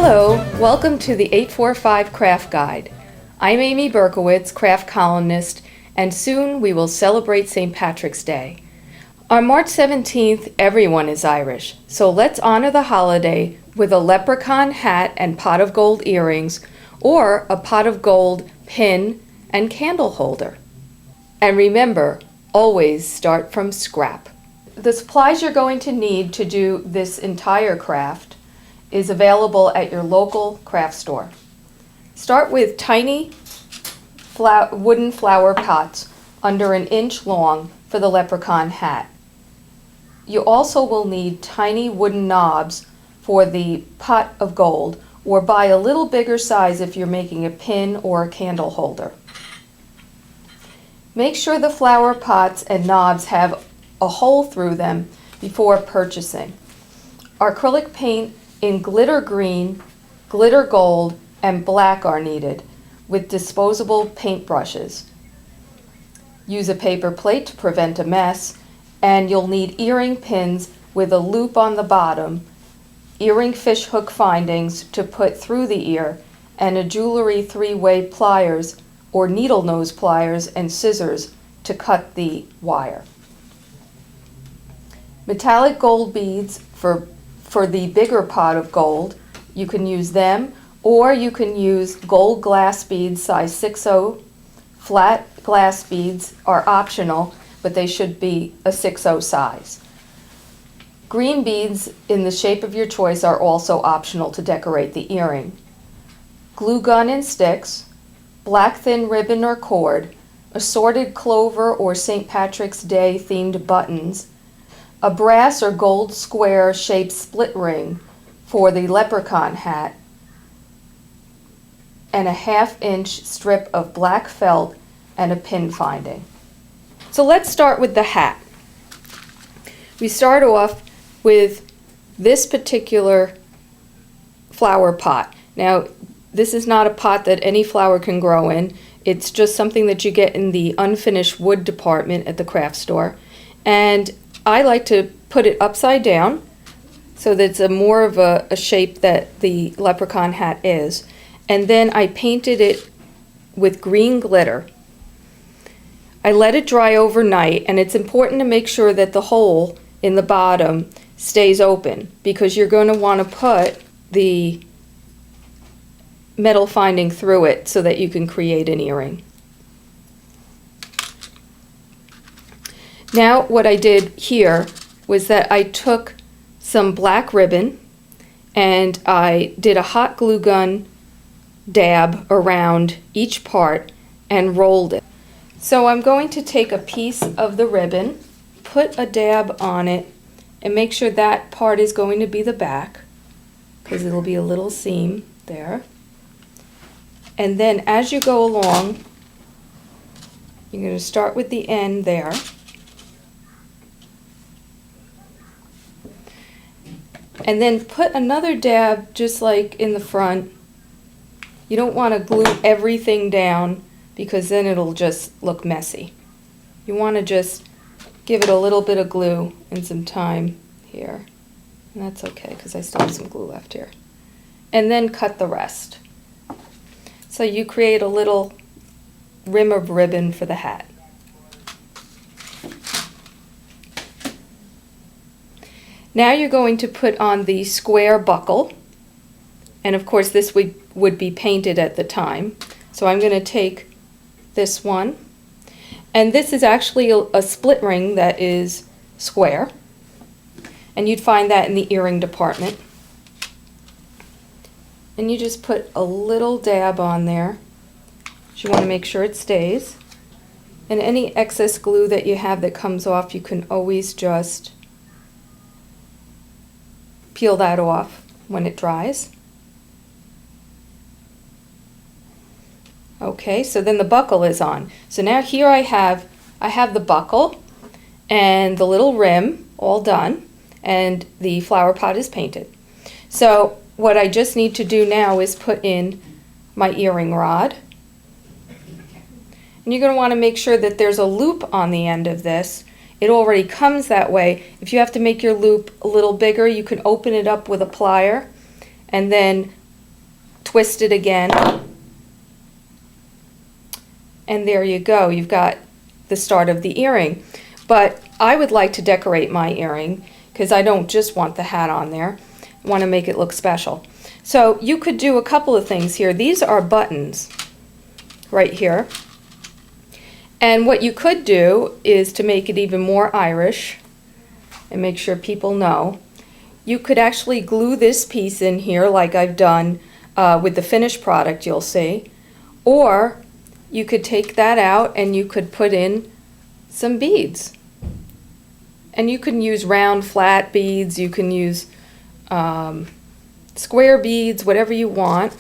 Hello, welcome to the 845 Craft Guide. I'm Amy Berkowitz, craft columnist, and soon we will celebrate St. Patrick's Day. On March 17th, everyone is Irish, so let's honor the holiday with a leprechaun hat and pot of gold earrings, or a pot of gold pin and candle holder. And remember, always start from scrap. The supplies you're going to need to do this entire craft is available at your local craft store. Start with tiny wooden flower pots under 1 inch long for the leprechaun hat. You also will need tiny wooden knobs for the pot of gold, or buy a little bigger size if you're making a pin or a candle holder. Make sure the flower pots and knobs have a hole through them before purchasing. Acrylic paint in glitter green, glitter gold, and black are needed, with disposable paint brushes. Use a paper plate to prevent a mess, and you'll need earring pins with a loop on the bottom, earring fish hook findings to put through the ear, and a jewelry 3-way pliers or needle nose pliers and scissors to cut the wire. Metallic gold beads for the bigger pot of gold. You can use them, or you can use gold glass beads size 6/0. Flat glass beads are optional, but they should be a 6/0 size. Green beads in the shape of your choice are also optional to decorate the earring. Glue gun and sticks, black thin ribbon or cord, assorted clover or St. Patrick's Day themed buttons, a brass or gold square shaped split ring for the leprechaun hat, and a 1/2 inch strip of black felt and a pin finding. So let's start with the hat. We start off with this particular flower pot. Now, this is not a pot that any flower can grow in. It's just something that you get in the unfinished wood department at the craft store. And I like to put it upside down so that it's more of a shape that the leprechaun hat is. And then I painted it with green glitter. I let it dry overnight, and it's important to make sure that the hole in the bottom stays open, because you're going to want to put the metal finding through it so that you can create an earring. Now what I did here was that I took some black ribbon and I did a hot glue gun dab around each part and rolled it. So I'm going to take a piece of the ribbon, put a dab on it, and make sure that part is going to be the back, because it'll be a little seam there. And then as you go along, you're going to start with the end there. And then put another dab just like in the front. You don't want to glue everything down, because then it'll just look messy. You want to just give it a little bit of glue and some time here. And that's okay, because I still have some glue left here. And then cut the rest. So you create a little rim of ribbon for the hat. Now you're going to put on the square buckle, and of course this would be painted at the time. So I'm going to take this one, and this is actually a split ring that is square, and you'd find that in the earring department. And you just put a little dab on there. You want to make sure it stays, and any excess glue that you have that comes off, you can always just peel that off when it dries. Okay, so then the buckle is on. So now here I have the buckle and the little rim all done, and the flower pot is painted. So what I just need to do now is put in my earring rod. And you're going to want to make sure that there's a loop on the end of this. It already comes that way. If you have to make your loop a little bigger, you can open it up with a plier and then twist it again, and there you go. You've got the start of the earring. But I would like to decorate my earring because I don't just want the hat on there. I want to make it look special. So you could do a couple of things here. These are buttons right here. And what you could do is, to make it even more Irish and make sure people know, you could actually glue this piece in here like I've done with the finished product, you'll see. Or you could take that out and you could put in some beads. And you can use round, flat beads. You can use square beads, whatever you want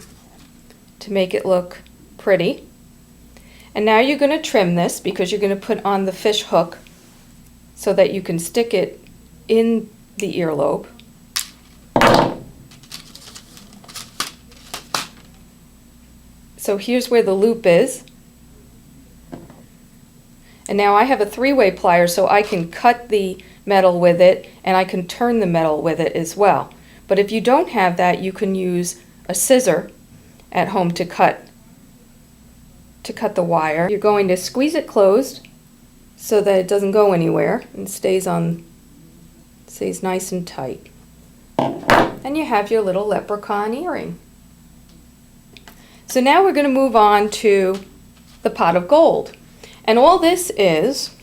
to make it look pretty. And now you're going to trim this because you're going to put on the fish hook so that you can stick it in the earlobe. So here's where the loop is. And now I have a 3-way plier, so I can cut the metal with it and I can turn the metal with it as well. But if you don't have that, you can use a scissor at home to cut the wire. You're going to squeeze it closed so that it doesn't go anywhere and stays nice and tight. And you have your little leprechaun earring. So now we're going to move on to the pot of gold. And all this is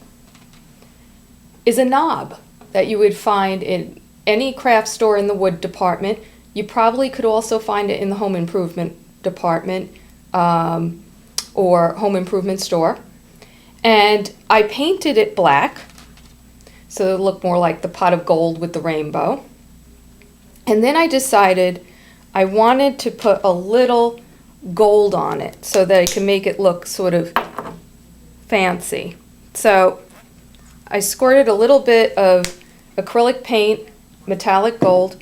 a knob that you would find in any craft store in the wood department. You probably could also find it in the home improvement department or home improvement store. And I painted it black so it would look more like the pot of gold with the rainbow. And then I decided I wanted to put a little gold on it so that I can make it look sort of fancy. So I squirted a little bit of acrylic paint, metallic gold,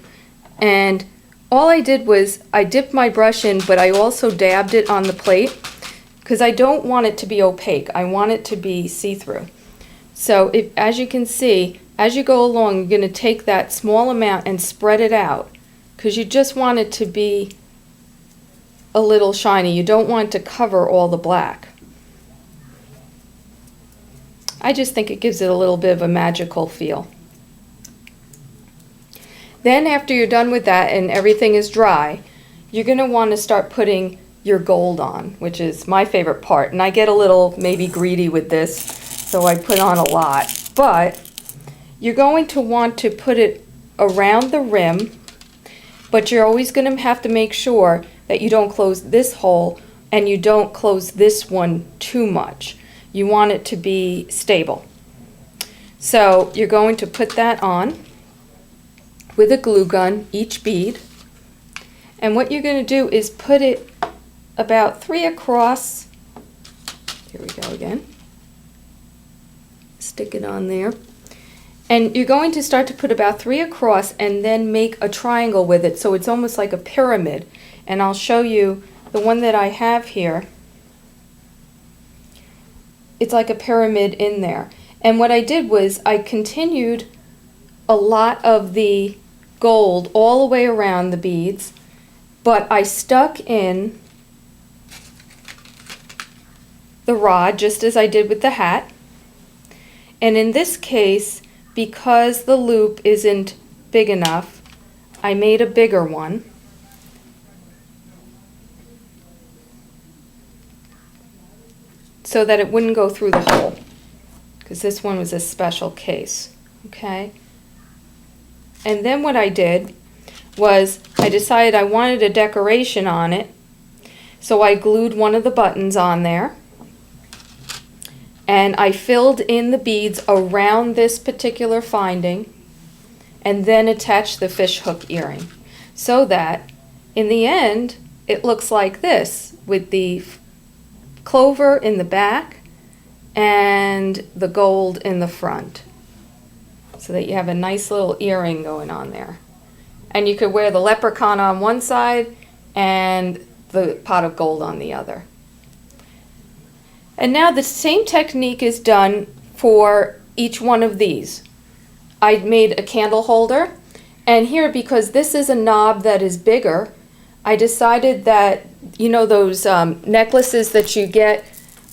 and all I did was I dipped my brush in, but I also dabbed it on the plate because I don't want it to be opaque. I want it to be see-through. So as you can see, as you go along, you're going to take that small amount and spread it out because you just want it to be a little shiny. You don't want to cover all the black. I just think it gives it a little bit of a magical feel. Then after you're done with that and everything is dry, you're going to want to start putting your gold on, which is my favorite part. And I get a little maybe greedy with this, so I put on a lot. But you're going to want to put it around the rim, but you're always going to have to make sure that you don't close this hole and you don't close this one too much. You want it to be stable. So you're going to put that on with a glue gun, each bead. And what you're going to do is put it about 3 across. Here we go again. Stick it on there. And you're going to start to put about 3 across and then make a triangle with it so it's almost like a pyramid. And I'll show you the one that I have here. It's like a pyramid in there. And what I did was I continued a lot of the gold all the way around the beads, but I stuck in the rod just as I did with the hat. And in this case, because the loop isn't big enough, I made a bigger one. So that it wouldn't go through the hole, because this one was a special case, okay? And then what I did was I decided I wanted a decoration on it, so I glued one of the buttons on there, and I filled in the beads around this particular finding, and then attached the fish hook earring, so that in the end it looks like this, with the clover in the back and the gold in the front, so that you have a nice little earring going on there. And you could wear the leprechaun on one side and the pot of gold on the other. And now the same technique is done for each one of these. I made a candle holder, and here, because this is a knob that is bigger, I decided that, you know, those necklaces that you get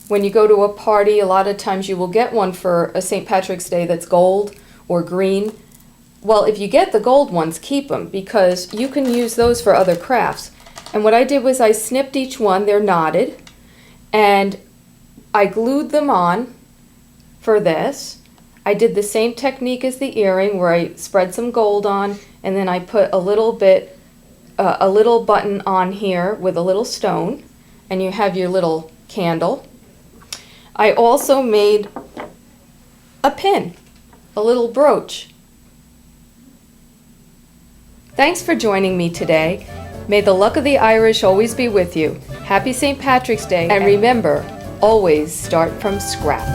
when you go to a party, a lot of times you will get one for a St. Patrick's Day that's gold or green. Well, if you get the gold ones, keep them, because you can use those for other crafts. And what I did was I snipped each one, they're knotted, and I glued them on for this. I did the same technique as the earring, where I spread some gold on, and then I put a little button on here with a little stone, and you have your little candle. I also made a pin, a little brooch. Thanks for joining me today. May the luck of the Irish always be with you. Happy St. Patrick's Day, and remember, always start from scrap.